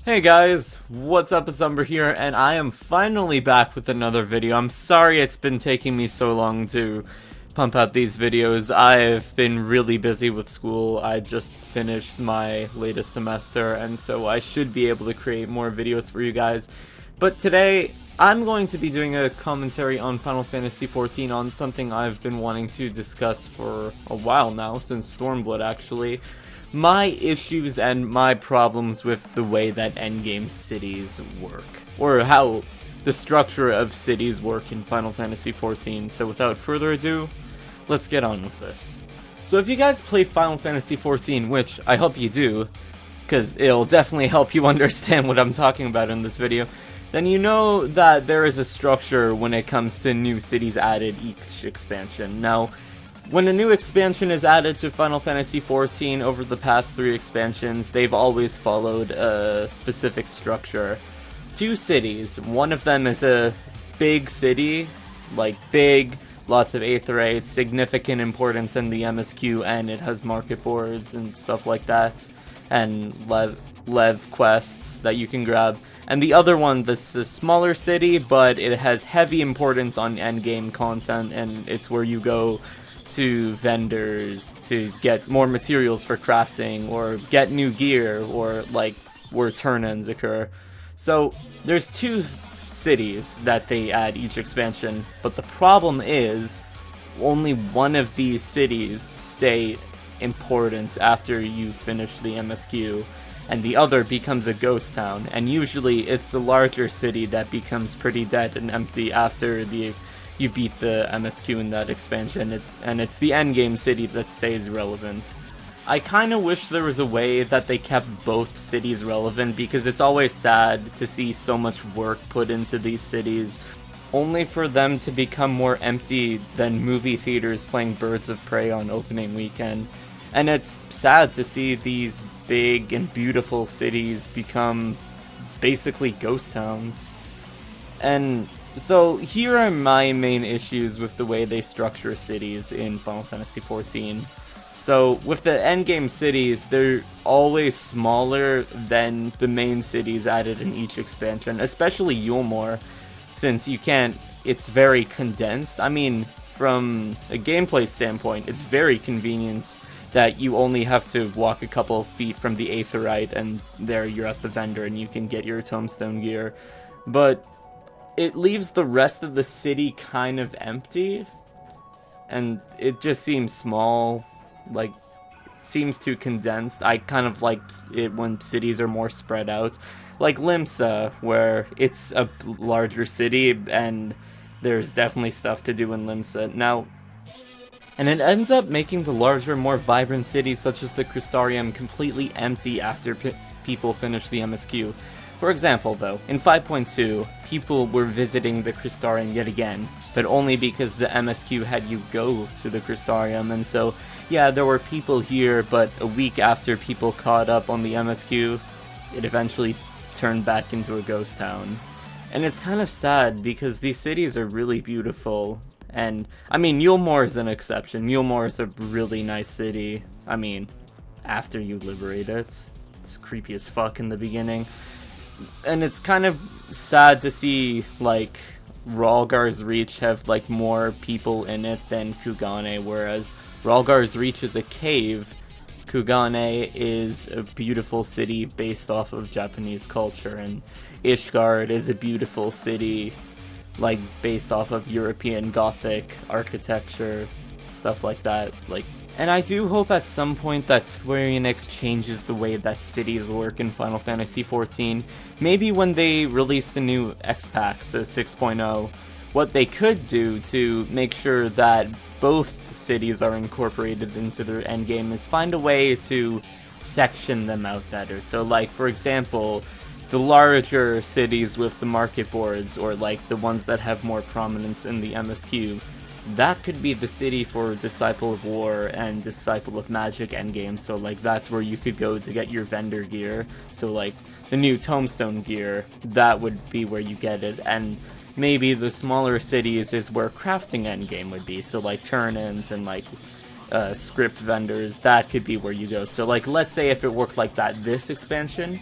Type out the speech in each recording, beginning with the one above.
Hey guys, what's up? It's Umbruhh here, and I am finally back with another video. I'm sorry it's been taking me so long to pump out these videos. I've been really busy with school. I just finished my latest semester, and so I should be able to create more videos for you guys. But today, I'm going to be doing a commentary on Final Fantasy XIV on something I've been wanting to discuss for a while now, since Stormblood actually. My issues and my problems with the way that endgame cities work, or how the structure of cities work in Final Fantasy XIV. So without further ado, let's get on with this. So if you guys play Final Fantasy XIV, which I hope you do, because it'll definitely help you understand what I'm talking about in this video, then you know that there is a structure when it comes to new cities added each expansion. Now, when a new expansion is added to Final Fantasy XIV over the past 3 expansions, they've always followed a specific structure. 2 cities. One of them is a big city, like big, lots of aetherytes, significant importance in the MSQ, and it has market boards and stuff like that, and lev quests that you can grab. And the other one that's a smaller city, but it has heavy importance on endgame content, and it's where you go to vendors to get more materials for crafting, or get new gear, or like where turn-ins occur. So there's 2 cities that they add each expansion, but the problem is only one of these cities stay important after you finish the MSQ, and the other becomes a ghost town, and usually it's the larger city that becomes pretty dead and empty after you beat the MSQ in that expansion, and it's the endgame city that stays relevant. I kinda wish there was a way that they kept both cities relevant, because it's always sad to see so much work put into these cities, only for them to become more empty than movie theaters playing Birds of Prey on opening weekend. And it's sad to see these big and beautiful cities become basically ghost towns. And so here are my main issues with the way they structure cities in Final Fantasy XIV. So with the endgame cities, they're always smaller than the main cities added in each expansion, especially Yulmore, since it's very condensed. I mean, from a gameplay standpoint, it's very convenient that you only have to walk a couple of feet from the aetheryte, and there you're at the vendor and you can get your tombstone gear. But it leaves the rest of the city kind of empty, and it just seems small, like, seems too condensed. I kind of like it when cities are more spread out, like Limsa, where it's a larger city, and there's definitely stuff to do in Limsa. Now, and it ends up making the larger, more vibrant cities such as the Crystarium completely empty after people finish the MSQ. For example, though, in 5.2, people were visiting the Crystarium yet again, but only because the MSQ had you go to the Crystarium, and so, yeah, there were people here, but a week after people caught up on the MSQ, it eventually turned back into a ghost town. And it's kind of sad, because these cities are really beautiful, and, I mean, Yulmore is an exception. Yulmore is a really nice city. I mean, after you liberate it. It's creepy as fuck in the beginning. And it's kind of sad to see, like, Rhalgar's Reach have, like, more people in it than Kugane, whereas Rhalgar's Reach is a cave, Kugane is a beautiful city based off of Japanese culture, and Ishgard is a beautiful city, like, based off of European Gothic architecture, stuff like that, like. And I do hope at some point that Square Enix changes the way that cities work in Final Fantasy XIV. Maybe when they release the new X-Pack, so 6.0, what they could do to make sure that both cities are incorporated into their endgame is find a way to section them out better. So, like, for example, the larger cities with the market boards, or like the ones that have more prominence in the MSQ, that could be the city for Disciple of War and Disciple of Magic endgame, so like that's where you could go to get your vendor gear. So like the new tombstone gear, that would be where you get it, and maybe the smaller cities is where crafting endgame would be, so like turn-ins and like script vendors, that could be where you go. So like, let's say if it worked like that this expansion,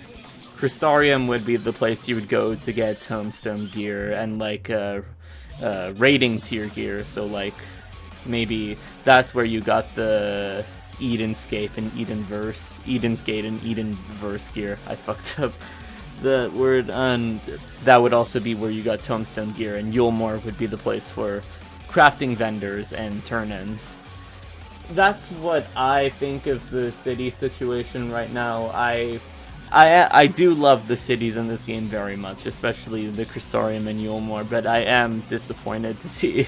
Crystarium would be the place you would go to get Tombstone gear and like raiding tier gear, so like maybe that's where you got the Edenscape and Edensgate and Edenverse gear. I fucked up the word, and that would also be where you got Tombstone gear, and Yulmore would be the place for crafting vendors and turn-ins. That's what I think of the city situation right now. I do love the cities in this game very much, especially the Crystarium and Yulmore, but I am disappointed to see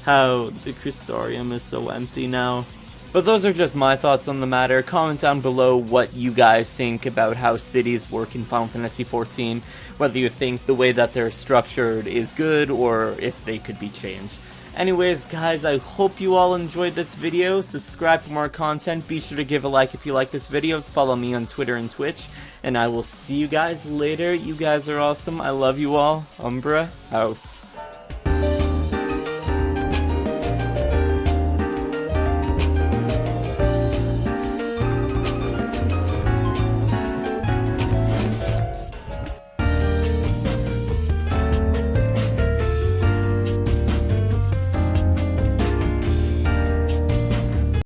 how the Crystarium is so empty now. But those are just my thoughts on the matter. Comment down below what you guys think about how cities work in Final Fantasy XIV, whether you think the way that they're structured is good or if they could be changed. Anyways, guys, I hope you all enjoyed this video. Subscribe for more content. Be sure to give a like if you like this video. Follow me on Twitter and Twitch. And I will see you guys later. You guys are awesome. I love you all. Umbruhh out.